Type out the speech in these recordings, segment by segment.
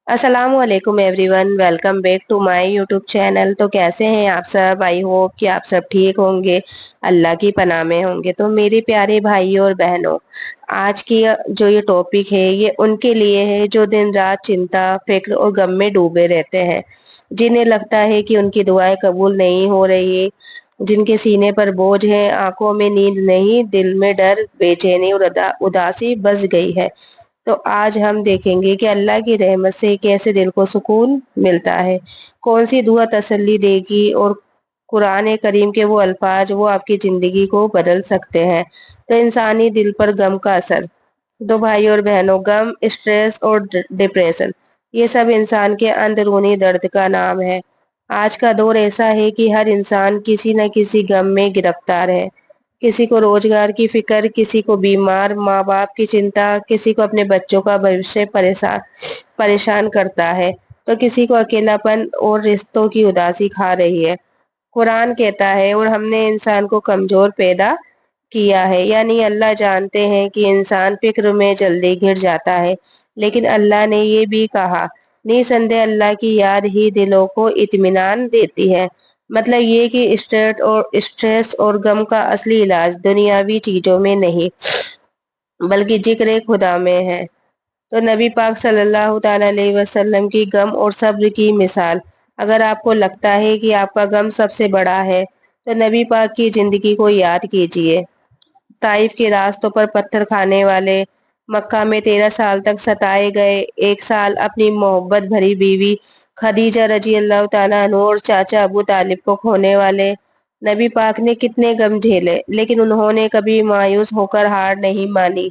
अस्सलाम वालेकुम everyone, welcome back to my YouTube channel. तो कैसे हैं आप सब? आई होप कि आप सब ठीक होंगे, अल्लाह की पनाह में होंगे। तो मेरे प्यारे भाई और बहनों, आज की जो ये टॉपिक है ये उनके लिए है जो दिन रात चिंता, फिक्र और गम में डूबे रहते हैं, जिन्हें लगता है कि उनकी दुआएं कबूल नहीं हो रही, जिनके सीने पर बोझ है, आंखों में नींद नहीं, दिल में डर, बेचैनी और उदासी बस गई है। तो आज हम देखेंगे कि अल्लाह की रहमत से कैसे दिल को सुकून मिलता है, कौन सी दुआ तसल्ली देगी और कुरान करीम के वो अल्फाज वो आपकी जिंदगी को बदल सकते हैं। तो इंसानी दिल पर गम का असर। तो भाई और बहनों, गम, स्ट्रेस और डिप्रेशन, ये सब इंसान के अंदरूनी दर्द का नाम है। आज का दौर ऐसा है कि हर इंसान किसी न किसी गम में गिरफ्तार है। किसी को रोजगार की फिक्र, किसी को बीमार माँ बाप की चिंता, किसी को अपने बच्चों का भविष्य परेशान परेशान करता है, तो किसी को अकेलापन और रिश्तों की उदासी खा रही है। कुरान कहता है, और हमने इंसान को कमजोर पैदा किया है, यानी अल्लाह जानते हैं कि इंसान फिक्र में जल्दी घिर जाता है, लेकिन अल्लाह ने ये भी कहा, निसंदेह अल्लाह की याद ही दिलों को इत्मीनान देती है। मतलब ये कि स्ट्रेस और गम का असली इलाज दुनियावी चीजों में नहीं, बल्कि जिक्र खुदा में है। तो नबी पाक सल्लल्लाहु ताला अलैहि वसल्लम की गम और सब्र की मिसाल। अगर आपको लगता है कि आपका गम सबसे बड़ा है, तो नबी पाक की जिंदगी को याद कीजिए। ताइफ के रास्तों पर पत्थर खाने वाले, मक्का में 13 साल तक सताए गए, एक साल अपनी मोहब्बत भरी बीवी खदीजा रजी अल्लाह ताला अन्हु और चाचा अबू तालिब को खोने वाले। नबी पाक ने कितने गम झेले, लेकिन उन्होंने कभी मायूस होकर हार नहीं मानी।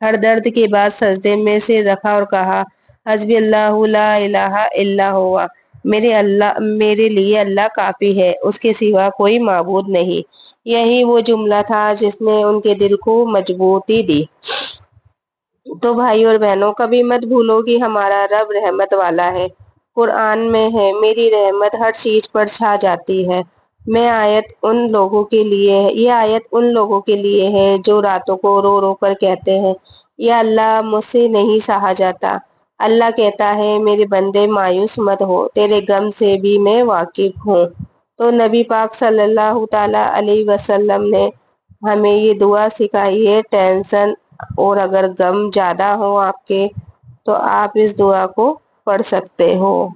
हर दर्द के बाद सजदे में सिर रखा और कहा, हस्बी अल्लाहु ला इलाहा इल्ला हुवा, मेरे लिए अल्लाह काफी है, उसके सिवा कोई माबूद नहीं। यही वो जुमला था जिसने उनके दिल को मजबूती दी। तो भाई और बहनों, कभी मत भूलो कि हमारा रब रहमत वाला है। कुरान में है, मेरी रहमत हर चीज पर छा जाती है। ये आयत उन लोगों के लिए है जो रातों को रो रो कर कहते हैं, या अल्लाह मुझसे नहीं सहा जाता। अल्लाह कहता है, मेरे बंदे मायूस मत हो, तेरे गम से भी मैं वाकिफ हूँ। तो नबी पाक सल्लल्लाहु ताला अलैहि वसल्लम ने हमें ये दुआ सिखाई है। टेंशन और अगर गम ज्यादा हो आपके, तो आप इस दुआ को पढ़ सकते हो।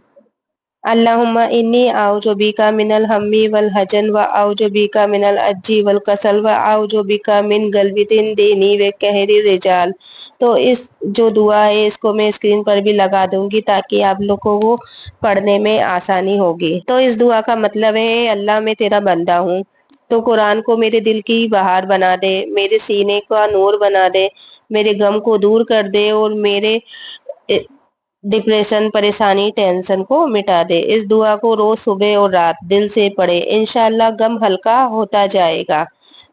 अल्लाहुम्मा इन्नी आउज़ु बिका मिनल हम्मी वल हजन व आउज़ु बिका मिनल अज्जी वल कसल व आउज़ु बिका मिन गलबितिन दीनी व कहरी रिजाल। तो इस जो दुआ है इसको मैं स्क्रीन पर भी लगा दूंगी ताकि आप लोगों को पढ़ने में आसानी होगी। तो इस दुआ का मतलब है, अल्लाह मैं तेरा बंदा हूँ, तो कुरान को मेरे दिल की बहार बना दे, मेरे सीने का नूर बना दे, मेरे गम को दूर कर दे और मेरे डिप्रेशन, परेशानी, टेंशन को मिटा दे। इस दुआ को रोज सुबह और रात दिल से पढ़े, इंशाल्लाह गम हल्का होता जाएगा।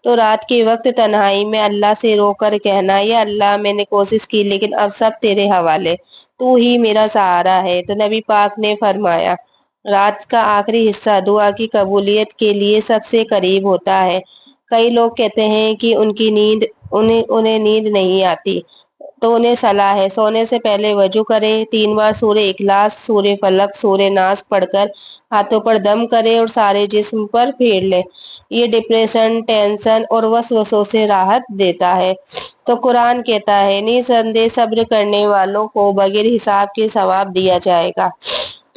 तो रात के वक्त तन्हाई में अल्लाह से रोकर कहना, या अल्लाह मैंने कोशिश की लेकिन अब सब तेरे हवाले, तू ही मेरा सहारा है। तो नबी पाक ने फरमाया, रात का आखिरी हिस्सा दुआ की कबूलियत के लिए सबसे करीब होता है। कई लोग कहते हैं कि उन्हें उन्हें नींद नहीं आती, तो उन्हें सलाह है, सोने से पहले वजू करें, 3 बार सूर्य इखलास, सूर्य फलक, सूर्य नास पढ़कर हाथों पर दम करें और सारे जिस्म पर फेर ले। ये डिप्रेशन, टेंशन और वसवसों से राहत देता है। तो कुरान कहता है, निसंदेह सब्र करने वालों को बगैर हिसाब के सवाब दिया जाएगा।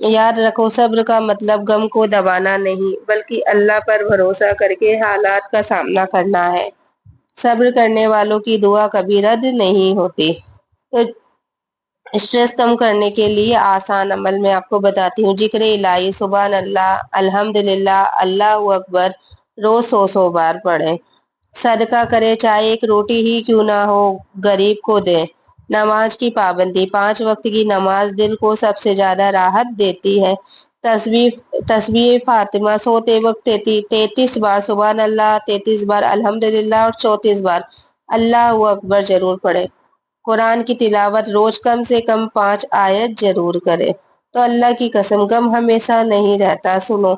याद रखो, सब्र का मतलब गम को दबाना नहीं, बल्कि अल्लाह पर भरोसा करके हालात का सामना करना है। सब्र करने वालों की दुआ कभी रद्द नहीं होती। तो स्ट्रेस कम करने के लिए आसान अमल मैं आपको बताती हूँ। जिक्र इलाही, सुबहान अल्लाह, अल्हम्दुलिल्लाह, अल्लाहू अकबर रोज 100 बार पढ़ें। सदका करे, चाहे एक रोटी ही क्यों ना हो, गरीब को दे। नमाज की पाबंदी, 5 वक्त की नमाज दिल को सबसे ज्यादा राहत देती है। तस्बीह तस्बीह फातिमा, सोते वक्त 33 बार सुबहान अल्लाह, 33 बार अल्हम्दुलिल्लाह और 34 बार अल्लाह अकबर जरूर पढ़े। कुरान की तिलावत रोज कम से कम 5 आयत जरूर करे। तो अल्लाह की कसम, गम हमेशा नहीं रहता। सुनो,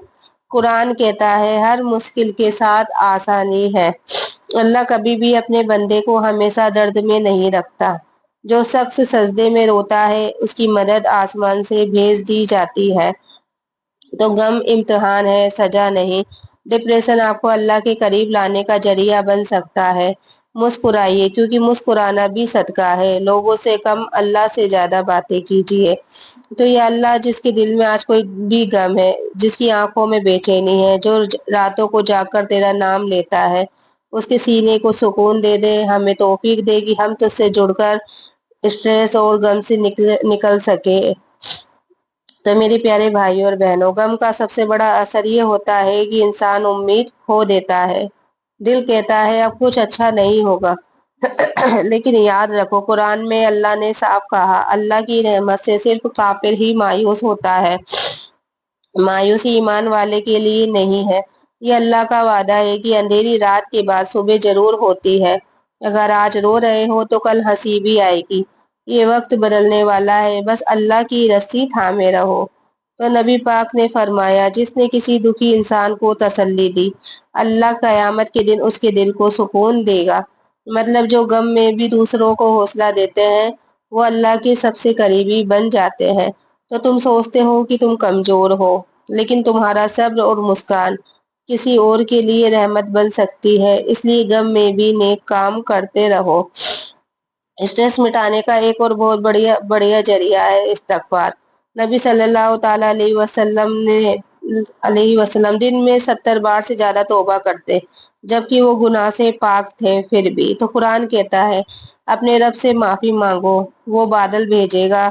कुरान कहता है, हर मुश्किल के साथ आसानी है। अल्लाह कभी भी अपने बंदे को हमेशा दर्द में नहीं रखता। جو شخص سجدے میں روتا ہے اس کی مدد آسمان سے بھیج دی جاتی ہے۔ تو غم امتحان ہے، سزا نہیں۔ ڈپریشن آپ کو اللہ کے قریب لانے کا ذریعہ بن سکتا ہے۔ مسکرائیے، کیونکہ مسکرانا بھی صدقہ ہے۔ لوگوں سے کم، اللہ سے زیادہ باتیں کیجیے۔ تو یہ اللہ جس کے دل میں آج کوئی بھی غم ہے، جس کی آنکھوں میں بے چینی ہے، جو راتوں کو جاگ کر تیرا نام لیتا ہے، اس کے سینے کو سکون دے دے۔ ہمیں توفیق دے کہ ہم تجھ سے جڑ کر اسٹریس اور غم سے نکل سکے۔ تو میرے پیارے بھائی اور بہنوں، غم کا سب سے بڑا اثر یہ ہوتا ہے کہ انسان امید کھو دیتا ہے۔ دل کہتا ہے اب کچھ اچھا نہیں ہوگا، لیکن یاد رکھو قرآن میں اللہ نے صاف کہا، اللہ کی رحمت سے صرف کافر ہی مایوس ہوتا ہے، مایوسی ایمان والے کے لیے نہیں ہے۔ یہ اللہ کا وعدہ ہے کہ اندھیری رات کے بعد صبح ضرور ہوتی ہے۔ اگر آج رو رہے ہو تو کل ہنسی بھی آئے گی۔ یہ وقت بدلنے والا ہے، بس اللہ کی رسی تھامے رہو۔ تو نبی پاک نے فرمایا، جس نے کسی دکھی انسان کو تسلی دی، اللہ قیامت کے دن اس کے دل کو سکون دے گا۔ مطلب جو غم میں بھی دوسروں کو حوصلہ دیتے ہیں وہ اللہ کے سب سے قریبی بن جاتے ہیں۔ تو تم سوچتے ہو کہ تم کمزور ہو، لیکن تمہارا صبر اور مسکان کسی اور کے لیے رحمت بن سکتی ہے۔ اس لیے غم میں بھی نیک کام کرتے رہو۔ اسٹریس مٹانے کا ایک اور بہت بڑھیا ذریعہ ہے استغفار۔ نبی صلی اللہ تعالیٰ علیہ وسلم دن میں 70 بار سے زیادہ توبہ کرتے، جبکہ وہ گناہ سے پاک تھے۔ پھر بھی تو قرآن کہتا ہے اپنے رب سے معافی مانگو، وہ بادل بھیجے گا،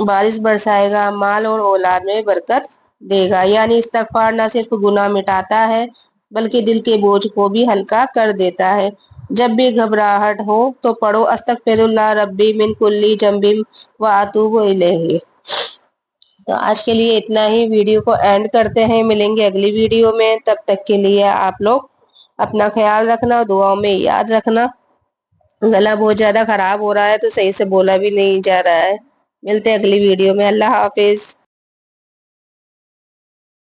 بارش برسائے گا، مال اور اولاد میں برکت دے گا۔ یعنی استغفار نہ صرف گناہ مٹاتا ہے بلکہ دل کے بوجھ کو بھی ہلکا کر دیتا ہے۔ جب بھی گھبراہٹ ہو تو پڑھو استغفر اللہ ربی من کل ذنب واتوب الیہ۔ تو آج کے لیے اتنا ہی، ویڈیو کو اینڈ کرتے ہیں، ملیں گے اگلی ویڈیو میں۔ تب تک کے لیے آپ لوگ اپنا خیال رکھنا، دعاؤں میں یاد رکھنا۔ گلا بہت زیادہ خراب ہو رہا ہے تو صحیح سے بولا بھی نہیں جا رہا ہے۔ ملتے ہیں اگلی ویڈیو میں، اللہ حافظ۔